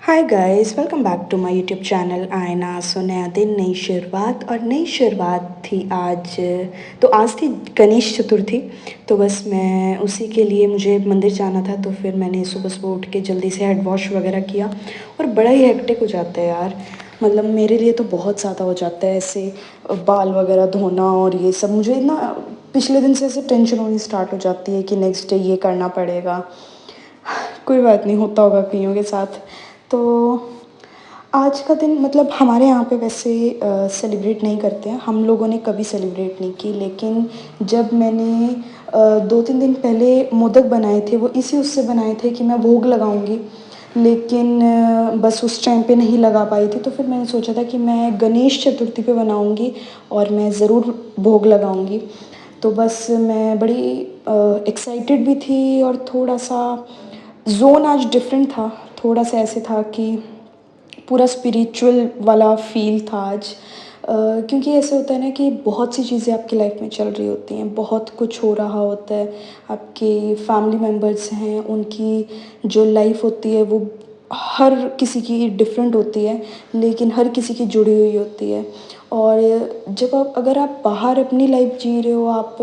Hi guys, welcome back to my YouTube channel Aayna. So नया दिन, नई शुरुआत, और नई शुरुआत थी आज। तो आज थी गणेश चतुर्थी। तो बस मैं उसी के लिए मुझे मंदिर जाना था, तो फिर मैंने सुबह सुबह उठ के जल्दी से हेड वॉश वगैरह किया। और बड़ा ही हेक्टिक हो जाता है यार, मतलब मेरे लिए तो बहुत ज़्यादा हो जाता है ऐसे बाल वगैरह धोना और ये सब। मुझे ना पिछले दिन से ऐसे टेंशन होनी स्टार्ट हो जाती है कि नेक्स्ट डे ये करना पड़ेगा। कोई बात नहीं, होता होगा कईयों के साथ। तो आज का दिन मतलब हमारे यहाँ पे वैसे सेलिब्रेट नहीं करते हैं, हम लोगों ने कभी सेलिब्रेट नहीं की। लेकिन जब मैंने 2-3 दिन पहले मोदक बनाए थे, वो इसी उससे बनाए थे कि मैं भोग लगाऊंगी। लेकिन बस उस टाइम पे नहीं लगा पाई थी, तो फिर मैंने सोचा था कि मैं गणेश चतुर्थी पे बनाऊंगी और मैं ज़रूर भोग लगाऊंगी। तो बस मैं बड़ी एक्साइटेड भी थी और थोड़ा सा जोन आज डिफरेंट था। थोड़ा सा ऐसे था कि पूरा स्पिरिचुअल वाला फील था आज। क्योंकि ऐसे होता है ना कि बहुत सी चीज़ें आपकी लाइफ में चल रही होती हैं, बहुत कुछ हो रहा होता है। आपके फैमिली मेम्बर्स हैं, उनकी जो लाइफ होती है वो हर किसी की डिफरेंट होती है, लेकिन हर किसी की जुड़ी हुई होती है। और जब आप अगर आप बाहर अपनी लाइफ जी रहे हो, आप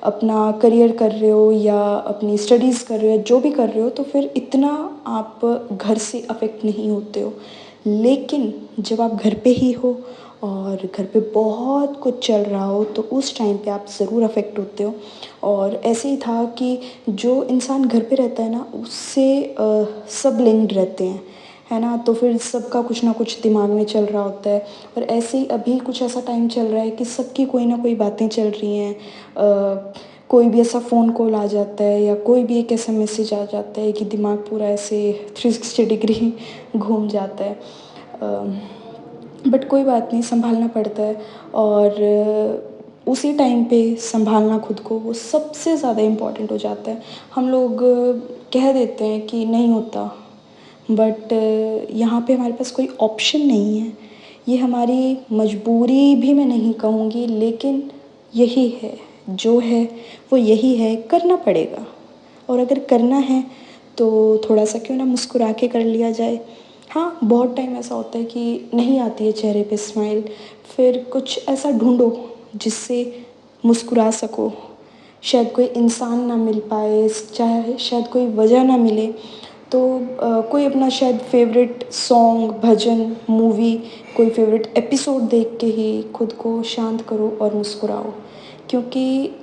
अपना करियर कर रहे हो या अपनी स्टडीज़ कर रहे हो, जो भी कर रहे हो, तो फिर इतना आप घर से अफेक्ट नहीं होते हो। लेकिन जब आप घर पे ही हो और घर पे बहुत कुछ चल रहा हो, तो उस टाइम पे आप ज़रूर अफेक्ट होते हो। और ऐसे ही था कि जो इंसान घर पे रहता है ना, उससे सब लिंक्ड रहते हैं, है ना। तो फिर सबका कुछ ना कुछ दिमाग में चल रहा होता है। और ऐसे ही अभी कुछ ऐसा टाइम चल रहा है कि सबकी कोई ना कोई बातें चल रही हैं। कोई भी ऐसा फ़ोन कॉल आ जाता है या कोई भी एक ऐसा मैसेज आ जाता है कि दिमाग पूरा ऐसे 360 डिग्री घूम जाता है। बट कोई बात नहीं, संभालना पड़ता है। और उसी टाइम पे संभालना खुद को, वो सबसे ज़्यादा इम्पोर्टेंट हो जाता है। हम लोग कह देते हैं कि नहीं होता, बट यहाँ पे हमारे पास कोई ऑप्शन नहीं है। ये हमारी मजबूरी भी मैं नहीं कहूँगी, लेकिन यही है, जो है वो यही है, करना पड़ेगा। और अगर करना है तो थोड़ा सा क्यों ना मुस्कुरा के कर लिया जाए। हाँ, बहुत टाइम ऐसा होता है कि नहीं आती है चेहरे पे स्माइल। फिर कुछ ऐसा ढूंढो जिससे मुस्कुरा सको। शायद कोई इंसान ना मिल पाए, चाहे शायद कोई वजह ना मिले, तो कोई अपना शायद फेवरेट सॉन्ग, भजन, मूवी, कोई फेवरेट एपिसोड देख के ही खुद को शांत करो और मुस्कुराओ। क्योंकि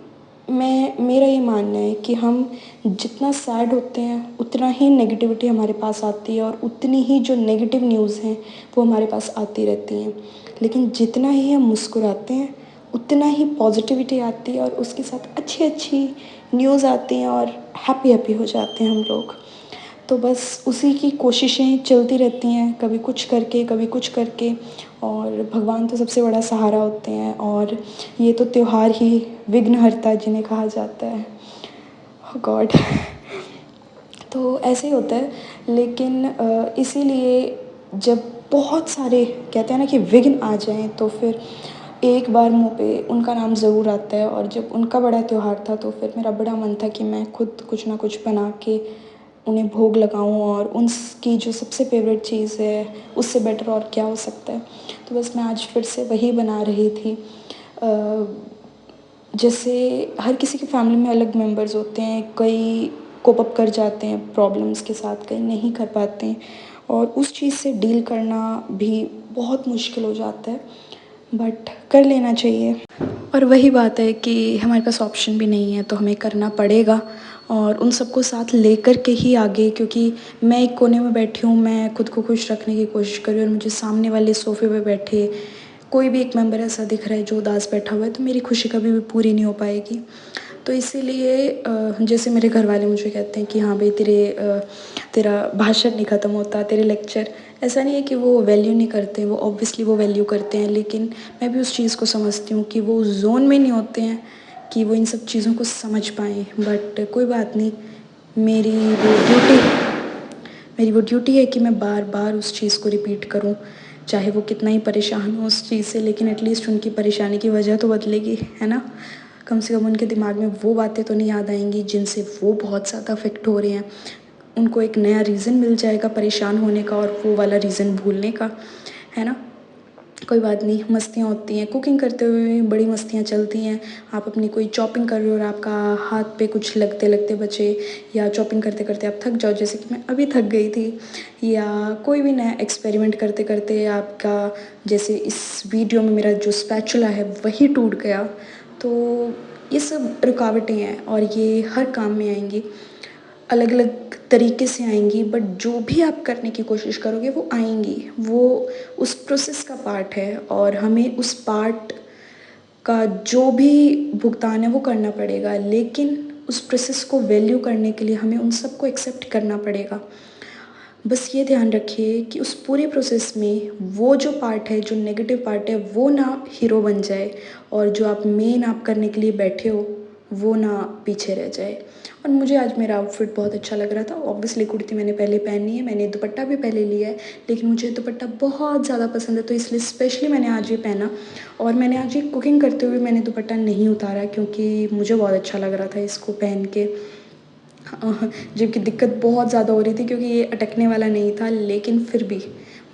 मेरा ये मानना है कि हम जितना सैड होते हैं, उतना ही नेगेटिविटी हमारे पास आती है, और उतनी ही जो नेगेटिव न्यूज़ हैं वो हमारे पास आती रहती हैं। लेकिन जितना ही हम मुस्कुराते हैं, उतना ही पॉजिटिविटी आती है और उसके साथ अच्छी अच्छी न्यूज़ आती हैं और हैप्पी हैप्पी हो जाते हैं हम लोग। तो बस उसी की कोशिशें चलती रहती हैं, कभी कुछ करके, कभी कुछ करके। और भगवान तो सबसे बड़ा सहारा होते हैं, और ये तो त्योहार ही विघ्नहर्ता जिन्हें कहा जाता है, गॉड। तो ऐसे ही होता है। लेकिन इसीलिए जब बहुत सारे कहते हैं ना कि विघ्न आ जाएं, तो फिर एक बार मुंह पे उनका नाम ज़रूर आता है। और जब उनका बड़ा त्योहार था, तो फिर मेरा बड़ा मन था कि मैं खुद कुछ ना कुछ बना के उन्हें भोग लगाऊं, और उनकी जो सबसे फेवरेट चीज़ है, उससे बेटर और क्या हो सकता है। तो बस मैं आज फिर से वही बना रही थी। जैसे हर किसी की फैमिली में अलग मेंबर्स होते हैं, कई कोप अप कर जाते हैं प्रॉब्लम्स के साथ, कई नहीं कर पाते हैं, और उस चीज़ से डील करना भी बहुत मुश्किल हो जाता है, बट कर लेना चाहिए। और वही बात है कि हमारे पास ऑप्शन भी नहीं है, तो हमें करना पड़ेगा। और उन सबको साथ लेकर के ही आगे, क्योंकि मैं एक कोने में बैठी हूँ, मैं खुद को खुश रखने की कोशिश कर रही हूँ, और मुझे सामने वाले सोफ़े पे बैठे कोई भी एक मेंबर ऐसा दिख रहा है जो उदास बैठा हुआ है, तो मेरी खुशी कभी भी पूरी नहीं हो पाएगी। तो इसीलिए जैसे मेरे घर वाले मुझे कहते हैं कि हाँ भाई, तेरा भाषण नहीं ख़त्म होता, तेरे लेक्चर। ऐसा नहीं है कि वो वैल्यू नहीं करते, वो ऑब्वियसली वो वैल्यू करते हैं, लेकिन मैं भी उस चीज़ को समझती हूँ कि वो उस ज़ोन में नहीं होते हैं कि वो इन सब चीज़ों को समझ पाएँ। बट कोई बात नहीं, मेरी वो ड्यूटी मेरी वो ड्यूटी है कि मैं बार बार उस चीज़ को रिपीट करूँ, चाहे वो कितना ही परेशान हो उस चीज़ से, लेकिन एटलीस्ट उनकी परेशानी की वजह तो बदलेगी, है ना। कम से कम उनके दिमाग में वो बातें तो नहीं याद आएंगी जिनसे वो बहुत ज़्यादा अफेक्ट हो रहे हैं। उनको एक नया रीज़न मिल जाएगा परेशान होने का और वो वाला रीज़न भूलने का, है ना। कोई बात नहीं, मस्तियाँ होती हैं, कुकिंग करते हुए बड़ी मस्तियाँ चलती हैं। आप अपनी कोई चॉपिंग कर रहे हो और आपका हाथ पे कुछ लगते लगते बचे, या चॉपिंग करते करते आप थक जाओ, जैसे कि मैं अभी थक गई थी, या कोई भी नया एक्सपेरिमेंट करते करते आपका, जैसे इस वीडियो में मेरा जो स्पैचुला है वही टूट गया। तो ये सब रुकावटें हैं और ये हर काम में आएंगी, अलग अलग तरीके से आएंगी, बट जो भी आप करने की कोशिश करोगे वो आएंगी। वो उस प्रोसेस का पार्ट है और हमें उस पार्ट का जो भी भुगतान है वो करना पड़ेगा, लेकिन उस प्रोसेस को वैल्यू करने के लिए हमें उन सबको एक्सेप्ट करना पड़ेगा। बस ये ध्यान रखिए कि उस पूरे प्रोसेस में वो जो पार्ट है, जो नेगेटिव पार्ट है, वो ना हीरो बन जाए, और जो आप मेन आप करने के लिए बैठे हो वो ना पीछे रह जाए। और मुझे आज मेरा आउटफिट बहुत अच्छा लग रहा था। ऑब्वियसली कुर्ती मैंने पहले पहनी है, मैंने दुपट्टा भी पहले लिया है, लेकिन मुझे दुपट्टा बहुत ज़्यादा पसंद है, तो इसलिए स्पेशली मैंने आज ये पहना। और मैंने आज ये कुकिंग करते हुए मैंने दुपट्टा नहीं उतारा, क्योंकि मुझे बहुत अच्छा लग रहा था इसको पहन के। जबकि दिक्कत बहुत ज़्यादा हो रही थी क्योंकि ये अटकने वाला नहीं था, लेकिन फिर भी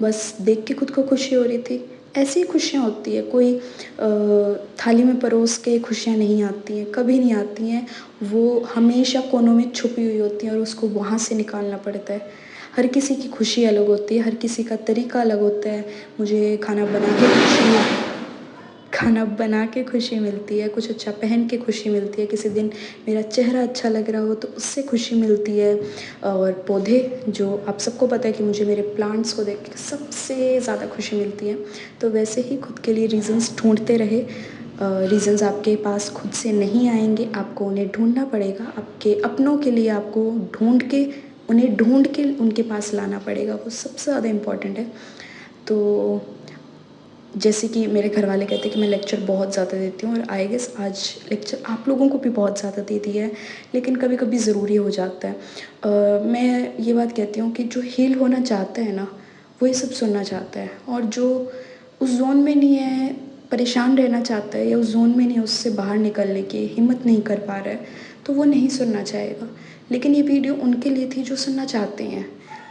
बस देख के खुद को खुशी हो रही थी। ऐसी ही खुशियाँ होती है, कोई थाली में परोस के खुशियाँ नहीं आती हैं, कभी नहीं आती हैं। वो हमेशा कोनों में छुपी हुई होती हैं और उसको वहाँ से निकालना पड़ता है। हर किसी की खुशी अलग होती है, हर किसी का तरीका अलग होता है। मुझे खाना बना के खुशी मिलती है, कुछ अच्छा पहन के खुशी मिलती है, किसी दिन मेरा चेहरा अच्छा लग रहा हो तो उससे खुशी मिलती है। और पौधे, जो आप सबको पता है कि मुझे मेरे प्लांट्स को देख के सबसे ज़्यादा खुशी मिलती है। तो वैसे ही खुद के लिए रीज़न्स ढूंढते रहे। रीज़न्स आपके पास खुद से नहीं आएंगे, आपको उन्हें ढूंढना पड़ेगा। आपके अपनों के लिए आपको उन्हें ढूंढ के उनके पास लाना पड़ेगा, वो सबसे ज़्यादा इम्पॉर्टेंट है। तो जैसे कि मेरे घर वाले कहते हैं कि मैं लेक्चर बहुत ज़्यादा देती हूँ, और आई गेस आज लेक्चर आप लोगों को भी बहुत ज़्यादा दे दिया है, लेकिन कभी कभी ज़रूरी हो जाता है। मैं ये बात कहती हूँ कि जो हील होना चाहता है ना, वो ये सब सुनना चाहता है, और जो उस जोन में नहीं है, परेशान रहना चाहता है, या उस जोन में नहीं है, उससे बाहर निकलने की हिम्मत नहीं कर पा रहा है, तो वो नहीं सुनना चाहेगा। लेकिन ये वीडियो उनके लिए थी जो सुनना चाहते हैं,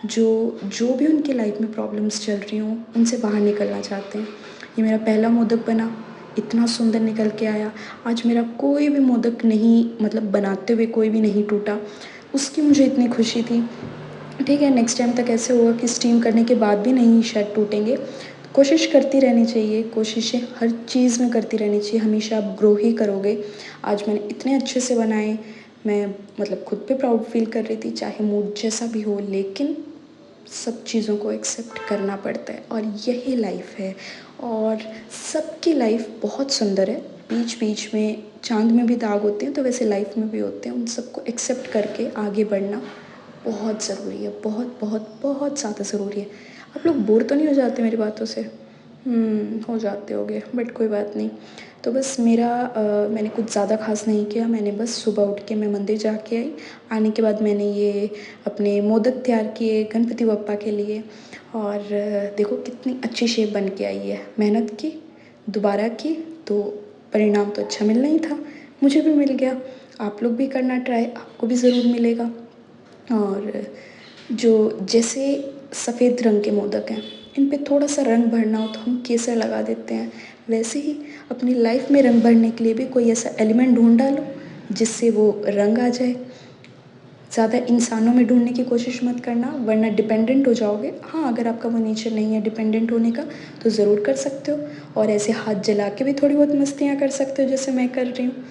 जो जो भी उनकी लाइफ में प्रॉब्लम्स चल रही हों, उनसे बाहर निकलना चाहते हैं। ये मेरा पहला मोदक बना, इतना सुंदर निकल के आया। आज मेरा कोई भी मोदक नहीं, मतलब बनाते हुए कोई भी नहीं टूटा, उसकी मुझे इतनी खुशी थी। ठीक है, नेक्स्ट टाइम तक ऐसे होगा कि स्टीम करने के बाद भी नहीं शायद टूटेंगे। कोशिश करती रहनी चाहिए, कोशिशें हर चीज़ में करती रहनी चाहिए, हमेशा आप ग्रो ही करोगे। आज मैंने इतने अच्छे से बनाए, मैं मतलब खुद पे प्राउड फील कर रही थी, चाहे मूड जैसा भी हो, लेकिन सब चीज़ों को एक्सेप्ट करना पड़ता है, और यही लाइफ है। और सबकी लाइफ बहुत सुंदर है, बीच बीच में चांद में भी दाग होते हैं, तो वैसे लाइफ में भी होते हैं। उन सबको एक्सेप्ट करके आगे बढ़ना बहुत ज़रूरी है, बहुत बहुत बहुत ज़्यादा ज़रूरी है। आप लोग बोर तो नहीं हो जाते मेरी बातों से? हो जाते होगे, बट कोई बात नहीं। तो बस मैंने कुछ ज़्यादा ख़ास नहीं किया, मैंने बस सुबह उठ के मैं मंदिर जाके आई। आने के बाद मैंने ये अपने मोदक तैयार किए गणपति बप्पा के लिए, और देखो कितनी अच्छी शेप बन के आई है। मेहनत की, दोबारा की, तो परिणाम तो अच्छा मिलना ही था, मुझे भी मिल गया। आप लोग भी करना ट्राई, आपको भी ज़रूर मिलेगा। और जो जैसे सफ़ेद रंग के मोदक हैं, इन पे थोड़ा सा रंग भरना हो तो हम केसर लगा देते हैं, वैसे ही अपनी लाइफ में रंग भरने के लिए भी कोई ऐसा एलिमेंट ढूंढ डालो जिससे वो रंग आ जाए। ज़्यादा इंसानों में ढूंढने की कोशिश मत करना, वरना डिपेंडेंट हो जाओगे। हाँ, अगर आपका वो नेचर नहीं है डिपेंडेंट होने का, तो ज़रूर कर सकते हो, और ऐसे हाथ जला के भी थोड़ी बहुत मस्तियाँ कर सकते हो जैसे मैं कर रही हूँ,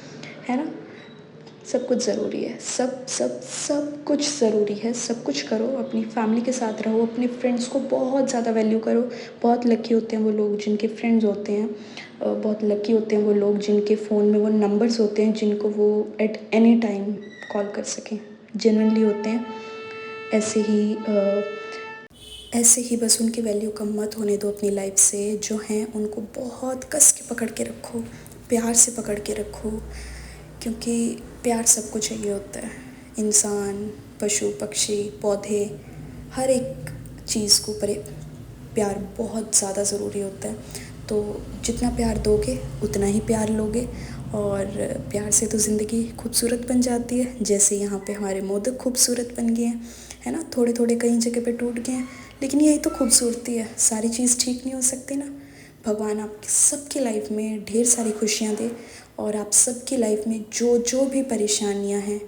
है ना। सब कुछ ज़रूरी है, सब सब सब कुछ ज़रूरी है। सब कुछ करो, अपनी फैमिली के साथ रहो, अपने फ्रेंड्स को बहुत ज़्यादा वैल्यू करो। बहुत लकी होते हैं वो लोग जिनके फ्रेंड्स होते हैं, बहुत लकी होते हैं वो लोग जिनके फ़ोन में वो नंबर्स होते हैं जिनको वो एट एनी टाइम कॉल कर सकें। जेन्युइनली होते हैं। ऐसे ही ऐसे ही बस उनकी वैल्यू कम मत होने दो अपनी लाइफ से। जो हैं उनको बहुत कस के पकड़ के रखो, प्यार से पकड़ के रखो, क्योंकि प्यार सबको चाहिए होता है। इंसान, पशु पक्षी, पौधे, हर एक चीज़ को प्यार बहुत ज़्यादा ज़रूरी होता है। तो जितना प्यार दोगे उतना ही प्यार लोगे, और प्यार से तो ज़िंदगी खूबसूरत बन जाती है, जैसे यहाँ पे हमारे मोदक खूबसूरत बन गए हैं, है ना। थोड़े थोड़े कई जगह पे टूट गए हैं, लेकिन यही तो खूबसूरती है। सारी चीज़ ठीक नहीं हो सकती ना। भगवान आपकी सबकी लाइफ में ढेर सारी खुशियाँ दे, और आप सबकी लाइफ में जो जो भी परेशानियाँ हैं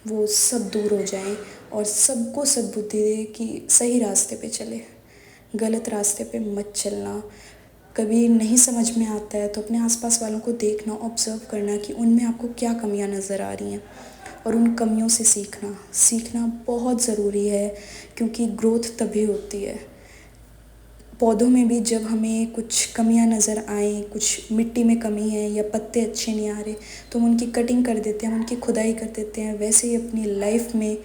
वो सब दूर हो जाएं, और सबको सद्बुद्धि दे कि सही रास्ते पे चले, गलत रास्ते पे मत चलना। कभी नहीं समझ में आता है तो अपने आसपास वालों को देखना, ऑब्ज़र्व करना कि उनमें आपको क्या कमियां नज़र आ रही हैं, और उन कमियों से सीखना सीखना बहुत ज़रूरी है, क्योंकि ग्रोथ तभी होती है। पौधों में भी जब हमें कुछ कमियां नज़र आएँ, कुछ मिट्टी में कमी है या पत्ते अच्छे नहीं आ रहे, तो हम उनकी कटिंग कर देते हैं, हम उनकी खुदाई कर देते हैं। वैसे ही अपनी लाइफ में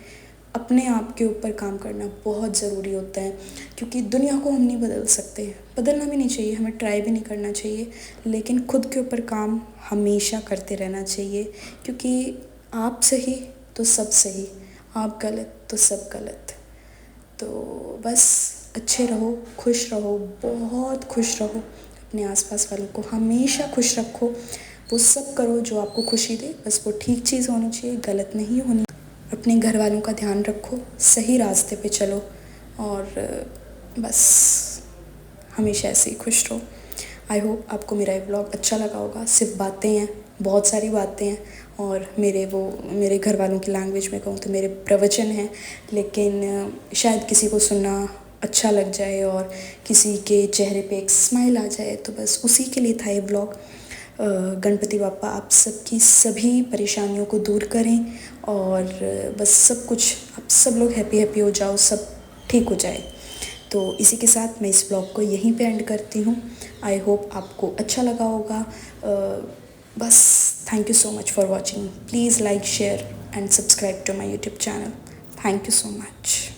अपने आप के ऊपर काम करना बहुत ज़रूरी होता है, क्योंकि दुनिया को हम नहीं बदल सकते, बदलना भी नहीं चाहिए, हमें ट्राई भी नहीं करना चाहिए, लेकिन खुद के ऊपर काम हमेशा करते रहना चाहिए। क्योंकि आप सही तो सब सही, आप गलत तो सब गलत। तो बस अच्छे रहो, खुश रहो, बहुत खुश रहो, अपने आसपास वालों को हमेशा खुश रखो। वो सब करो जो आपको खुशी दे, बस वो ठीक चीज़ होनी चाहिए, गलत नहीं होनी। अपने घर वालों का ध्यान रखो, सही रास्ते पे चलो, और बस हमेशा ऐसे ही खुश रहो। आई होप आपको मेरा ये ब्लॉग अच्छा लगा होगा। सिर्फ बातें हैं, बहुत सारी बातें हैं, और मेरे घर वालों की लैंग्वेज में कहूँ तो मेरे प्रवचन हैं, लेकिन शायद किसी को सुनना अच्छा लग जाए और किसी के चेहरे पे एक स्माइल आ जाए, तो बस उसी के लिए था ये ब्लॉग। गणपति बापा आप सबकी सभी परेशानियों को दूर करें, और बस सब कुछ आप सब लोग हैप्पी हैप्पी हो जाओ, सब ठीक हो जाए। तो इसी के साथ मैं इस ब्लॉग को यहीं पे एंड करती हूँ। आई होप आपको अच्छा लगा होगा। बस thank you so much for watching. Please like, share and subscribe to my YouTube channel. Thank you so much.